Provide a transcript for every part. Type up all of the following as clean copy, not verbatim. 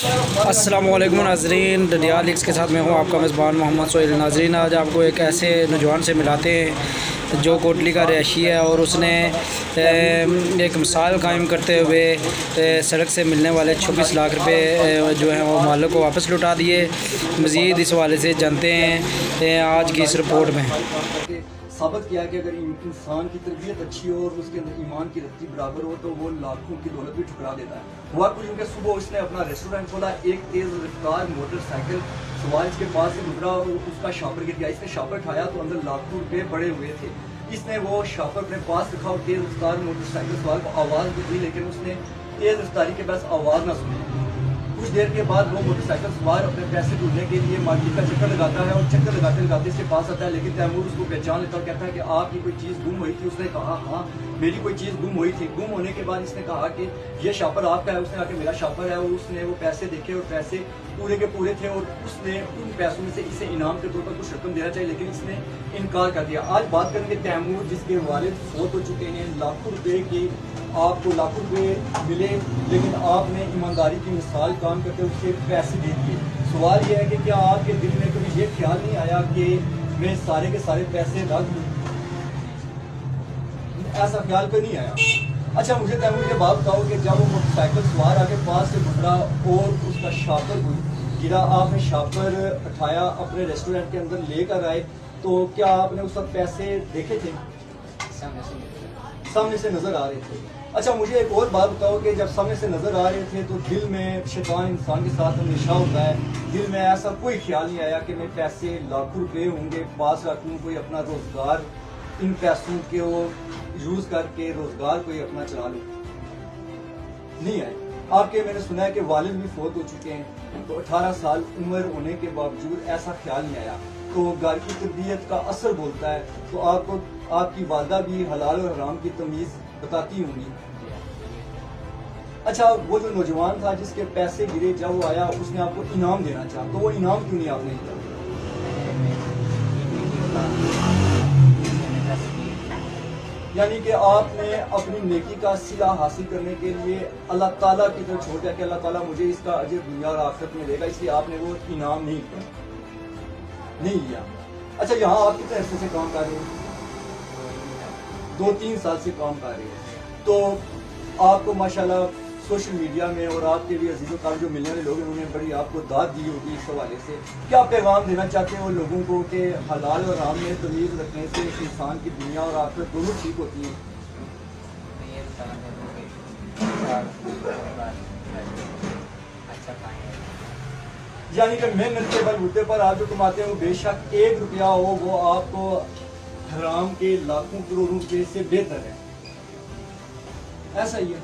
السلام علیکم ناظرین، ڈڈیال لیگس کے ساتھ میں ہوں آپ کا میزبان محمد سہیل۔ ناظرین، آج آپ کو ایک ایسے نوجوان سے ملاتے ہیں جو کوٹلی کا رہائشی ہے اور اس نے ایک مثال قائم کرتے ہوئے سڑک سے ملنے والے 26 لاکھ روپے جو ہیں وہ مالک کو واپس لوٹا دیے۔ مزید اس حوالے سے جانتے ہیں آج کی اس رپورٹ میں۔ ثابت کیا کہ اگر انسان کی تربیت اچھی ہو اور اس کے اندر ایمان کی رتی برابر ہو تو وہ لاکھوں کی دولت بھی ٹھکرا دیتا ہے۔ ہوا کچھ کہ صبح اس نے اپنا ریسٹورینٹ کھولا، ایک تیز رفتار موٹر سائیکل سوار اس کے پاس سے گزرا اور اس کا شاپر گر گیا۔ اس نے شاپر اٹھایا تو اندر لاکھوں روپے پڑے ہوئے تھے۔ اس نے وہ شاپر اپنے پاس رکھا اور تیز رفتار موٹر سائیکل سوار کو آواز بھی دی، لیکن اس نے تیز رفتاری کے پاس آواز نہ سنی۔ کچھ دیر کے بعد وہ موٹر سائیکل سوار اپنے پیسے ڈھونڈنے کے لیے مارکیٹ کا چکر لگاتا ہے اور چکر لگاتے لگاتے اس کے پاس آتا ہے، لیکن تیمور اس کو پہچان لیتا ہے اور کہتا ہے کہ آپ کی کوئی چیز گم ہوئی تھی۔ اس نے کہا ہاں میری کوئی چیز گم ہوئی تھی۔ گم ہونے کے بعد اس نے کہا کہ یہ شاپر آپ کا ہے۔ اس نے کہا کہ میرا شاپر ہے، اور اس نے وہ پیسے دیکھے اور پیسے پورے کے پورے تھے اور اس نے ان پیسوں میں سے اسے انعام کے طور پر کچھ رقم دینا چاہیے، لیکن اس نے انکار کر دیا۔ آج بات کریں گے تیمور، جس کے والد فوت ہو چکے ہیں۔ لاکھوں روپے کی آپ کو لاکھوں روپے ملے، لیکن آپ نے ایمانداری کی مثال کام کرتے اسے پیسے دے دیے۔ سوال یہ ہے کہ کیا آپ کے دل میں کبھی یہ خیال نہیں آیا کہ میں سارے کے سارے پیسے رکھ دوں؟ ایسا خیال کوئی نہیں آیا۔ اچھا مجھے تیمور یہ بات بتاؤ کہ جب وہ موٹر سائیکل سوار آ کے پاس سے گزرا اور اس کا شاپر گرا، آپ نے شاپر اٹھایا اپنے ریسٹورینٹ کے اندر لے کر آئے، تو کیا آپ نے اس وقت پیسے دیکھے تھے؟ سامنے سے نظر آ رہے تھے۔ اچھا مجھے ایک اور بات بتاؤ کہ جب سامنے سے نظر آ رہے تھے تو دل میں، شیطان انسان کے ساتھ ہمیشہ ہوتا ہے، دل میں ایسا کوئی خیال نہیں آیا کہ میں پیسے لاکھوں روپے ہوں گے پاس رکھوں، کوئی اپنا روزگار ان پیسوں کے وہ یوز کر کے روزگار کوئی اپنا چلا لوں؟ نہیں آئے۔ آپ کے میں نے سنا ہے کہ والد بھی فوت ہو چکے ہیں، تو 18 سال عمر ہونے کے باوجود ایسا خیال نہیں آیا۔ تو گھر کی تربیت کا اثر بولتا ہے، تو آپ کو آپ کی والدہ بھی حلال اور حرام کی تمیز بتاتی ہوں گی۔ اچھا وہ جو نوجوان تھا جس کے پیسے گرے، جب وہ آیا اس نے آپ کو انعام دینا چاہا، تو وہ انعام کیوں نہیں آپ نے دیا؟ یعنی کہ آپ نے اپنی نیکی کا صلہ حاصل کرنے کے لیے اللہ تعالیٰ کی طرف چھوڑ دیا کہ اللہ تعالیٰ مجھے اس کا اجر دنیا اور آخرت میں دے گا، اس لیے آپ نے وہ انعام نہیں لیا۔ اچھا یہاں آپ کتنے عرصے سے کام کر رہے ہیں؟ 2-3 سال سے کام کر رہے ہیں۔ تو آپ کو ماشاءاللہ سوشل میڈیا میں اور آپ کے بھی عزیز و کار جو ملنے والے لوگ ہیں انہوں نے بڑی آپ کو داد دی ہوگی اس حوالے سے۔ کیا پیغام دینا چاہتے ہیں وہ لوگوں کو کہ حلال اور حرام میں تمیز رکھنے سے انسان کی دنیا اور آخرت دونوں ٹھیک ہوتی ہیں؟ یعنی کہ محنت کے بلبوتے پر آپ جو کماتے ہیں وہ بے شک 1 روپیہ ہو وہ آپ کو حرام کے لاکھوں کروڑوں روپے سے بہتر ہے، ایسا ہی ہے۔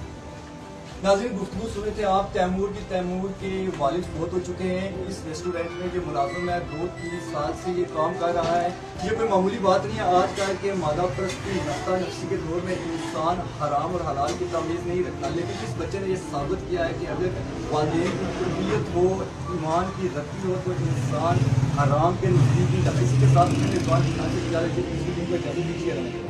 ناظرین گفتگو سنے تھے آپ تیمور کے والد فوت ہو چکے ہیں۔ اس ریسٹورینٹ میں جو ملازم ہے 2-3 سال سے یہ کام کر رہا ہے۔ یہ کوئی معمولی بات نہیں ہے۔ آج کل کے مادہ پرستی نفسہ نفسی کے دور میں انسان حرام اور حلال کی تمیز نہیں رکھتا، لیکن اس بچے نے یہ ثابت کیا ہے کہ اگر والدین کی تربیت ہو، ایمان کی رتی ہو، تو انسان حرام کے نزدیک نہیں جاتا۔ اسی کے ساتھ